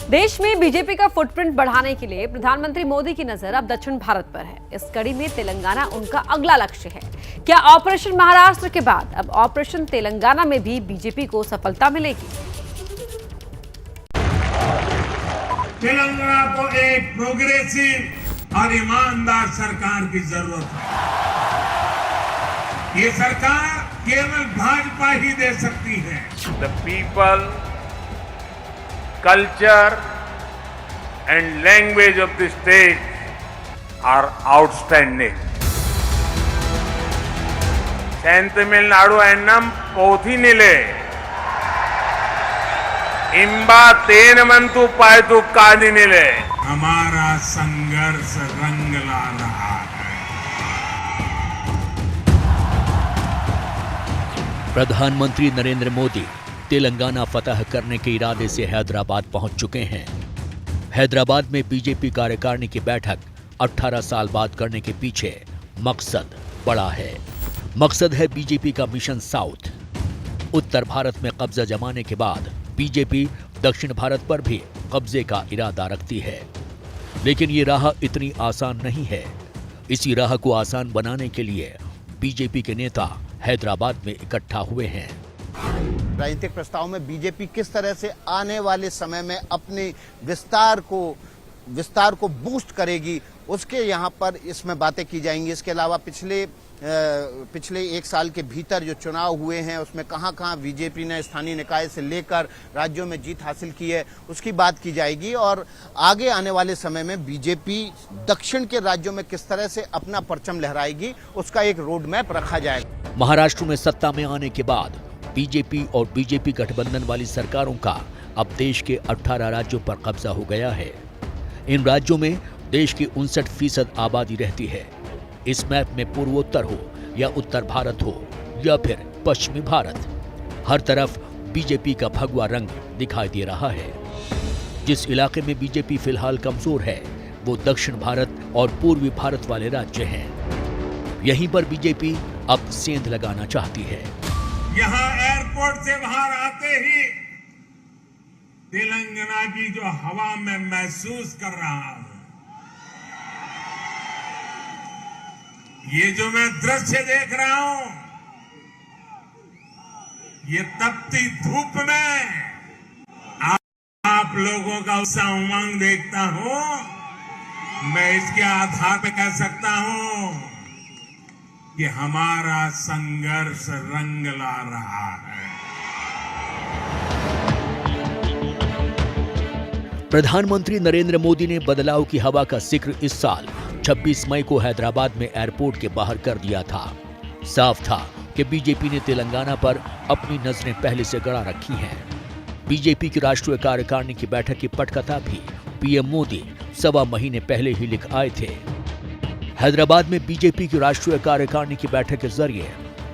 देश में बीजेपी का फुटप्रिंट बढ़ाने के लिए प्रधानमंत्री मोदी की नजर अब दक्षिण भारत पर है। इस कड़ी में तेलंगाना उनका अगला लक्ष्य है। क्या ऑपरेशन महाराष्ट्र के बाद अब ऑपरेशन तेलंगाना में भी बीजेपी को सफलता मिलेगी? तेलंगाना को एक प्रोग्रेसिव और ईमानदार सरकार की जरूरत है। ये सरकार केवल भाजपा ही दे सकती है। The people, culture and language of the state are outstanding. Tamil Annam Pothinile Imba Tenamantu Paitu Kadinile. हमारा संघर्ष रंग ला रहा है। प्रधानमंत्री नरेंद्र मोदी तेलंगाना फतह करने के इरादे से हैदराबाद पहुंच चुके हैं। हैदराबाद में बीजेपी कार्यकारिणी की बैठक 18 साल बाद करने के पीछे मकसद बड़ा है। मकसद है बीजेपी का मिशन साउथ। उत्तर भारत में कब्जा जमाने के बाद बीजेपी दक्षिण भारत पर भी कब्जे का इरादा रखती है, लेकिन ये राह इतनी आसान नहीं है। इसी राह को आसान बनाने के लिए बीजेपी के नेता हैदराबाद में इकट्ठा हुए हैं। राजनीतिक प्रस्ताव में बीजेपी किस तरह से आने वाले समय में अपने विस्तार को बूस्ट करेगी, उसके यहाँ पर इसमें बातें की जाएंगी। इसके अलावा पिछले एक साल के भीतर जो चुनाव हुए हैं उसमें कहां बीजेपी ने स्थानीय निकाय से लेकर राज्यों में जीत हासिल की है, उसकी बात की जाएगी। और आगे आने वाले समय में बीजेपी दक्षिण के राज्यों में किस तरह से अपना परचम लहराएगी, उसका एक रोड मैप रखा जाएगा। महाराष्ट्र में सत्ता में आने के बाद बीजेपी और बीजेपी गठबंधन वाली सरकारों का अब देश के 18 राज्यों पर कब्जा हो गया है। इन राज्यों में देश की 59% आबादी रहती है। इस मैप में पूर्वोत्तर हो या उत्तर भारत हो या फिर पश्चिमी भारत, हर तरफ बीजेपी का भगवा रंग दिखाई दे रहा है। जिस इलाके में बीजेपी फिलहाल कमजोर है वो दक्षिण भारत और पूर्वी भारत वाले राज्य हैं। यहीं पर बीजेपी अब सेंध लगाना चाहती है। यहाँ एयरपोर्ट से बाहर आते ही तेलंगाना की जो हवा में महसूस कर रहा हूं, ये जो मैं दृश्य देख रहा हूं, ये तपती धूप में आप लोगों का उत्साह उमंग देखता हूं। मैं इसके आधार पर कह सकता हूं कि हमारा संघर्ष रंग ला रहा है। प्रधानमंत्री नरेंद्र मोदी ने बदलाव की हवा का जिक्र इस साल 26 मई को हैदराबाद में एयरपोर्ट के बाहर कर दिया था। साफ था कि बीजेपी ने तेलंगाना पर अपनी नजरें पहले से गड़ा रखी हैं। बीजेपी की राष्ट्रीय कार्यकारिणी की बैठक की पटकथा भी पीएम मोदी 1.25 महीने पहले ही लिख आए थे। हैदराबाद में बीजेपी की राष्ट्रीय कार्यकारिणी की बैठक के जरिए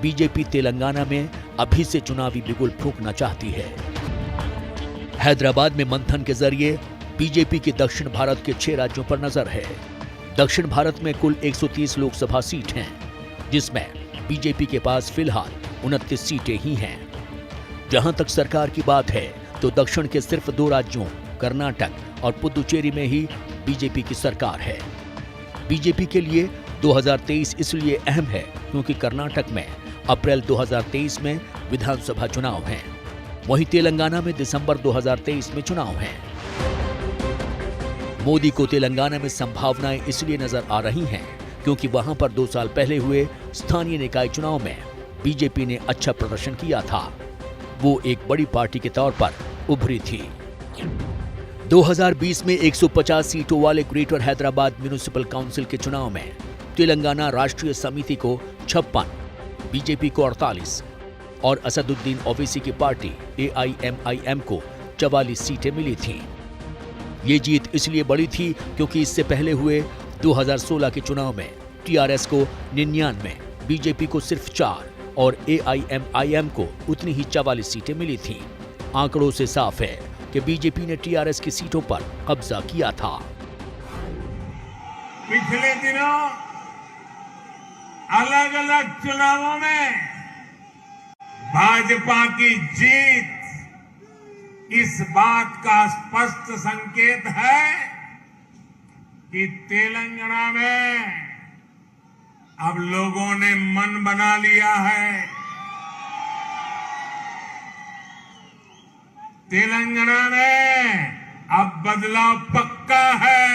बीजेपी तेलंगाना में अभी से चुनावी बिगुल फूंकना चाहती है। हैदराबाद में मंथन के जरिए बीजेपी की दक्षिण भारत के 6 राज्यों पर नजर है। दक्षिण भारत में कुल 130 लोकसभा सीट हैं, जिसमें बीजेपी के पास फिलहाल 29 सीटें ही हैं। जहां तक सरकार की बात है तो दक्षिण के सिर्फ 2 राज्यों कर्नाटक और पुदुचेरी में ही बीजेपी की सरकार है। बीजेपी के लिए 2023 इसलिए अहम है क्योंकि कर्नाटक में अप्रैल 2023 में विधानसभा चुनाव हैं, वहीं तेलंगाना में दिसंबर 2023 में चुनाव हैं। मोदी को तेलंगाना में संभावनाएं इसलिए नजर आ रही हैं क्योंकि वहां पर 2 साल पहले हुए स्थानीय निकाय चुनाव में बीजेपी ने अच्छा प्रदर्शन किया था। वो एक बड़ी पार्टी के तौर पर उभरी थी। 2020 में 150 सीटों वाले ग्रेटर हैदराबाद म्युनिसिपल काउंसिल के चुनाव में तेलंगाना राष्ट्रीय समिति को 56, बीजेपी को 48 और असदुद्दीन ओवैसी की पार्टी AIMIM को 44 सीटें मिली थीं। ये जीत इसलिए बड़ी थी क्योंकि इससे पहले हुए 2016 के चुनाव में TRS को 99, बीजेपी को सिर्फ 4 और AIMIM को उतनी ही 44 सीटें मिली थीं। आंकड़ों से साफ है कि बीजेपी ने TRS की सीटों पर कब्जा किया था। पिछले दिनों अलग अलग चुनावों में भाजपा की जीत इस बात का स्पष्ट संकेत है कि तेलंगाना में अब लोगों ने मन बना लिया है। तेलंगाना में अब बदलाव पक्का है।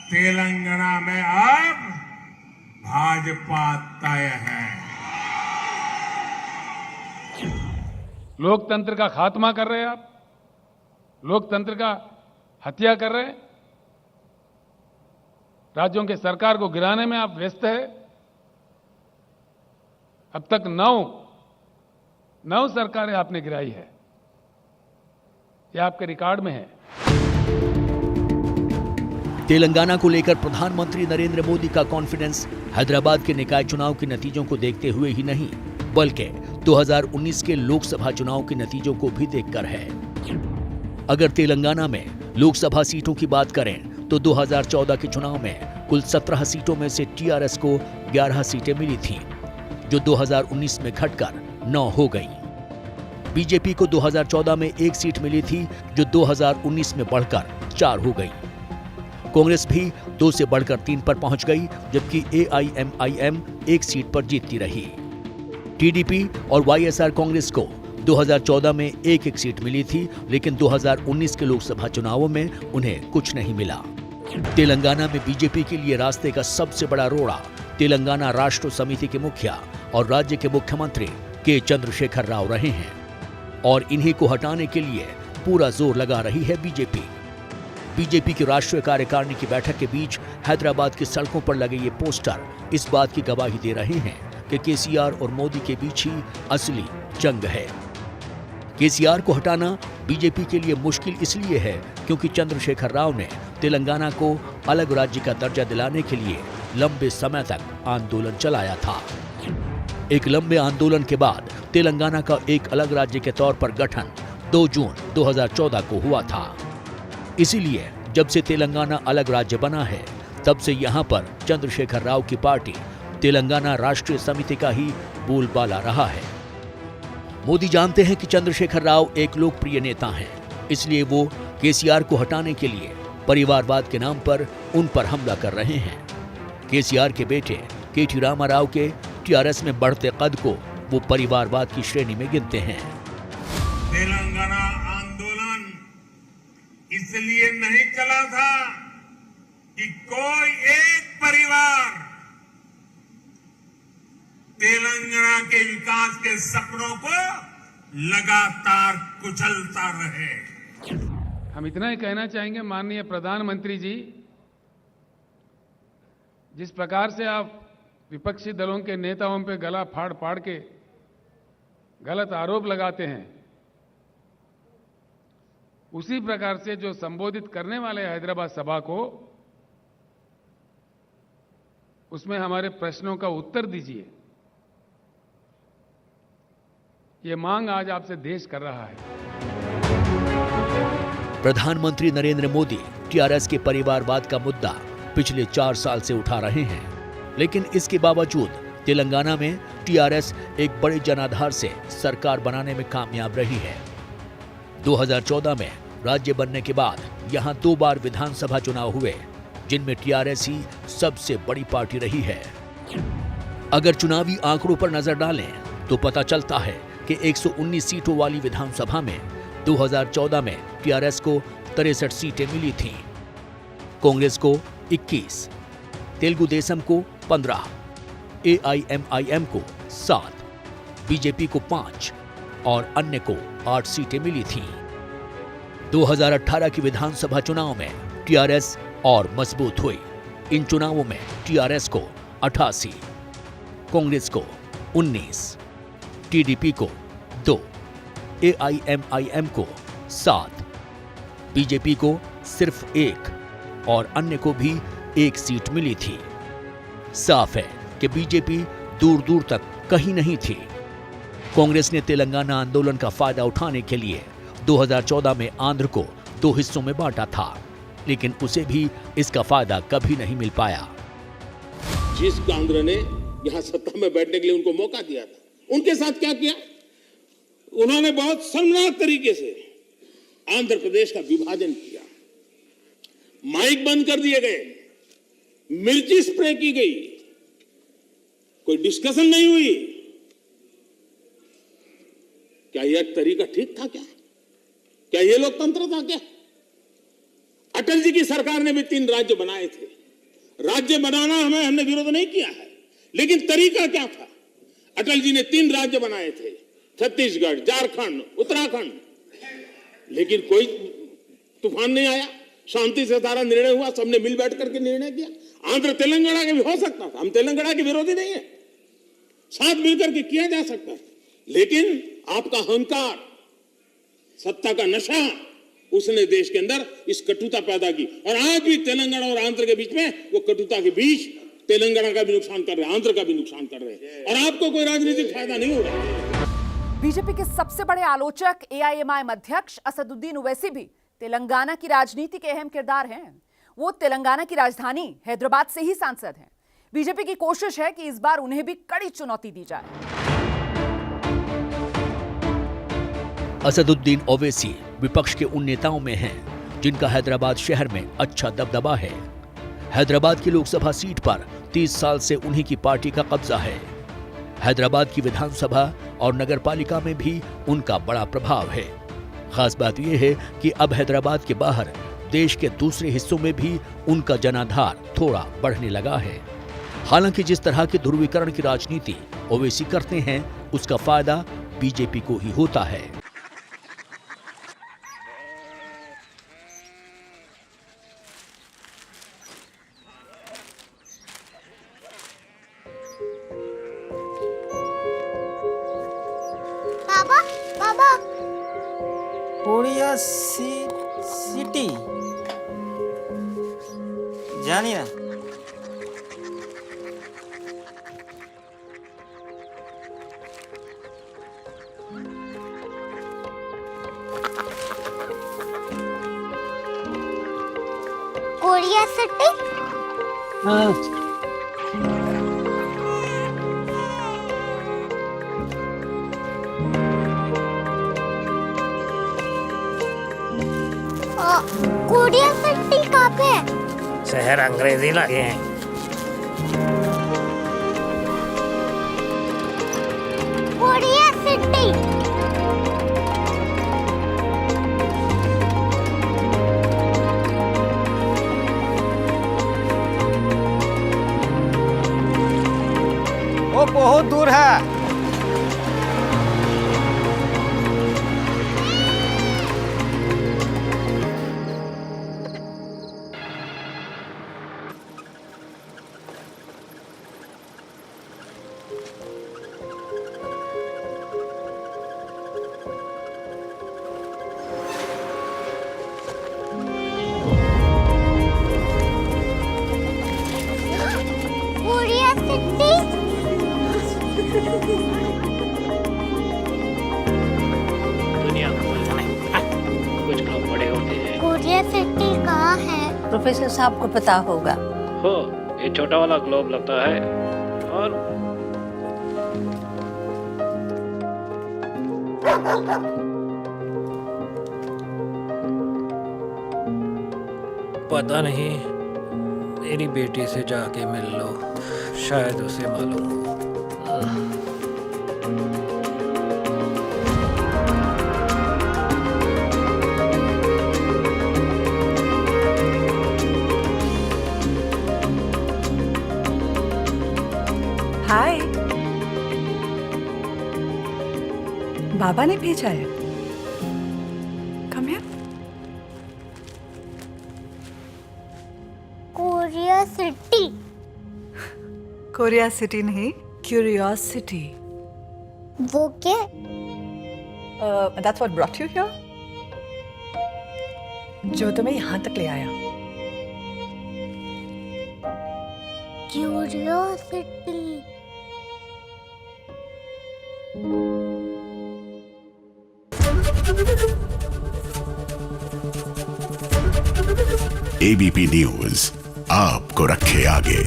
तेलंगाना में अब भाजपा तय है। लोकतंत्र का खात्मा कर रहे हैं आप, लोकतंत्र का हत्या कर रहे हैं, राज्यों के सरकार को गिराने में आप व्यस्त है। अब तक नौ सरकारें आपने गिराई है, यह आपके रिकॉर्ड में है। तेलंगाना को लेकर प्रधानमंत्री नरेंद्र मोदी का कॉन्फिडेंस हैदराबाद के निकाय चुनाव के नतीजों को देखते हुए ही नहीं, बल्कि 2019 के लोकसभा चुनाव के नतीजों को भी देखकर है। अगर तेलंगाना में लोकसभा सीटों की बात करें तो 2014 के चुनाव में कुल 17 सीटों में से टीआरएस को 11 सीटें मिली थीं, जो 2019 में घटकर 9 हो गईं। बीजेपी को 2014 में 1 सीट मिली थी, जो 2019 में बढ़कर 4 हो गई। कांग्रेस भी 2 से बढ़कर 3 पर पहुंच गई, जबकि एआईएमआईएम 1 सीट पर जीतती रही। टीडीपी और वाईएसआर कांग्रेस को 2014 में 1-1 सीट मिली थी, लेकिन 2019 के लोकसभा चुनावों में उन्हें कुछ नहीं मिला। तेलंगाना में बीजेपी के लिए रास्ते का सबसे बड़ा रोड़ा तेलंगाना राष्ट्र समिति के मुखिया और राज्य के मुख्यमंत्री के चंद्रशेखर राव रहे हैं, और इन्हीं को हटाने के लिए पूरा जोर लगा रही है बीजेपी। बीजेपी की राष्ट्रीय कार्यकारिणी की बैठक के बीच हैदराबाद की सड़कों पर लगे ये पोस्टर इस बात की गवाही दे रहे हैं कि केसीआर और मोदी के बीच ही असली जंग है। केसीआर को हटाना बीजेपी के लिए मुश्किल इसलिए है क्योंकि चंद्रशेखर राव ने तेलंगाना को अलग राज्य का दर्जा दिलाने के लिए लंबे समय तक आंदोलन चलाया था। एक लंबे आंदोलन के बाद तेलंगाना का एक अलग राज्य के तौर पर गठन 2 जून 2014 को हुआ था। इसीलिए जब से तेलंगाना अलग राज्य बना है, तब से यहां पर चंद्रशेखर राव की पार्टी तेलंगाना राष्ट्रीय समिति का ही बोलबाला रहा है। मोदी जानते हैं कि चंद्रशेखर राव एक लोकप्रिय नेता हैं, इसलिए वो केसीआर को हटाने के लिए परिवारवाद के नाम पर उन पर हमला कर रहे हैं। केसीआर के बेटे केटी रामाराव के टीआरएस में बढ़ते कद को वो परिवारवाद की श्रेणी में गिनते हैं। तेलंगाना आंदोलन इसलिए नहीं चला था कि कोई एक परिवार तेलंगाना के विकास के सपनों को लगातार कुचलता रहे। हम इतना ही कहना चाहेंगे, माननीय प्रधानमंत्री जी, जिस प्रकार से आप विपक्षी दलों के नेताओं पे गला फाड़ फाड़ के गलत आरोप लगाते हैं, उसी प्रकार से जो संबोधित करने वाले हैदराबाद सभा को, उसमें हमारे प्रश्नों का उत्तर दीजिए। ये मांग आज आपसे देश कर रहा है। प्रधानमंत्री नरेंद्र मोदी टीआरएस के परिवारवाद का मुद्दा पिछले 4 साल से उठा रहे हैं, लेकिन इसके बावजूद तेलंगाना में टीआरएस एक बड़े जनाधार से सरकार बनाने में कामयाब रही है। 2014 में राज्य बनने के बाद यहां 2 बार विधानसभा चुनाव हुए, जिनमें टीआरएस ही सबसे बड़ी पार्टी रही है। अगर चुनावी आंकड़ों पर नजर डालें तो पता चलता है कि 119 सीटों वाली विधानसभा में 2014 में टीआरएस को 63 सीटें मिली थीं, कांग्रेस को 21, तेलुगु देशम को 15, एआईएमआईएम को 7, बीजेपी को 5 और अन्य को 8 सीटें मिली थीं। 2018 की विधानसभा चुनाव में टीआरएस और मजबूत हुई। इन चुनावों में टीआरएस को 88, कांग्रेस को 19, टीडीपी को 2, एआईएमआईएम को 7, बीजेपी को सिर्फ 1 और अन्य को भी 1 सीट मिली थी। साफ है कि बीजेपी दूर दूर तक कहीं नहीं थी। कांग्रेस ने तेलंगाना आंदोलन का फायदा उठाने के लिए 2014 में आंध्र को 2 हिस्सों में बांटा था, लेकिन उसे भी इसका फायदा कभी नहीं मिल पाया। जिस आंध्र ने यहां सत्ता में बैठने के लिए उनको मौका दिया था, उनके साथ क्या किया? उन्होंने बहुत शर्मनाक तरीके से आंध्र प्रदेश का विभाजन किया, माइक बंद कर दिए गए, मिर्ची स्प्रे की गई, कोई डिस्कशन नहीं हुई। क्या यह तरीका ठीक था? क्या यह लोकतंत्र था? क्या अटल जी की सरकार ने भी 3 राज्य बनाए थे। राज्य बनाना हमने विरोध नहीं किया है, लेकिन तरीका क्या था? अटल जी ने 3 राज्य बनाए थे, छत्तीसगढ़, झारखंड, उत्तराखंड, लेकिन कोई तूफान नहीं आया, शांति से सारा निर्णय हुआ, सबने मिल बैठ करके निर्णय किया। आंध्र तेलंगाना के भी हो सकता था, हम तेलंगाना के विरोधी नहीं है, साथ मिलकर के किया जा सकता है, लेकिन आपका अहंकार, सत्ता का नशा, उसने देश के अंदर इस कटुता पैदा की। और आज भी तेलंगाना और आंध्र के बीच में वो कटुता के बीच तेलंगाना का भी नुकसान कर रहे हैं, आंध्र का भी नुकसान कर रहे हैं, और आपको कोई राजनीतिक फायदा नहीं हो रहा। बीजेपी के सबसे बड़े आलोचक एआईएमआईएम अध्यक्ष असदुद्दीन ओवैसी भी तेलंगाना की राजनीति के अहम किरदार हैं। वो तेलंगाना की राजधानी हैदराबाद से ही सांसद हैं। बीजेपी की कोशिश है कि इस बार उन्हें भी कड़ी चुनौती दी जाए। असदुद्दीन ओवैसी विपक्ष के उन नेताओं में हैं जिनका हैदराबाद शहर में अच्छा दबदबा है। हैदराबाद की लोकसभा सीट पर 30 साल से उन्हीं की पार्टी का कब्जा है। हैदराबाद की विधानसभा और नगरपालिका में भी उनका बड़ा प्रभाव है। खास बात यह है कि अब हैदराबाद के बाहर देश के दूसरे हिस्सों में भी उनका जनाधार थोड़ा बढ़ने लगा है। हालांकि जिस तरह के ध्रुवीकरण की राजनीति ओवैसी करते हैं, उसका फायदा बीजेपी को ही होता है। कोरिया सिटी जानिए ना। Korea city? हाँ। कोरिया सिटी कहाँ पे है? शहर अंग्रेजी लगे हैं। Korea city. वो बहुत दूर है। Korea city. दुनिया को नहीं, कुछ लोग बड़े होते हैं। कोरिया सिटी कहाँ है? प्रोफेसर साहब को पता होगा। हो, ये छोटा वाला ग्लोब लगता है और पता नहीं, मेरी बेटी से जाके मिल लो, शायद उसे मालूम हो। हाय, बाबा ने भेजा है। Come here. Korea city. Korea city नहीं, क्यूरियोसिटी। वो क्या? That's what brought you here? जो तुम्हें यहाँ तक ले आया। क्यूरियोसिटी। एबीपी न्यूज आपको रखे आगे।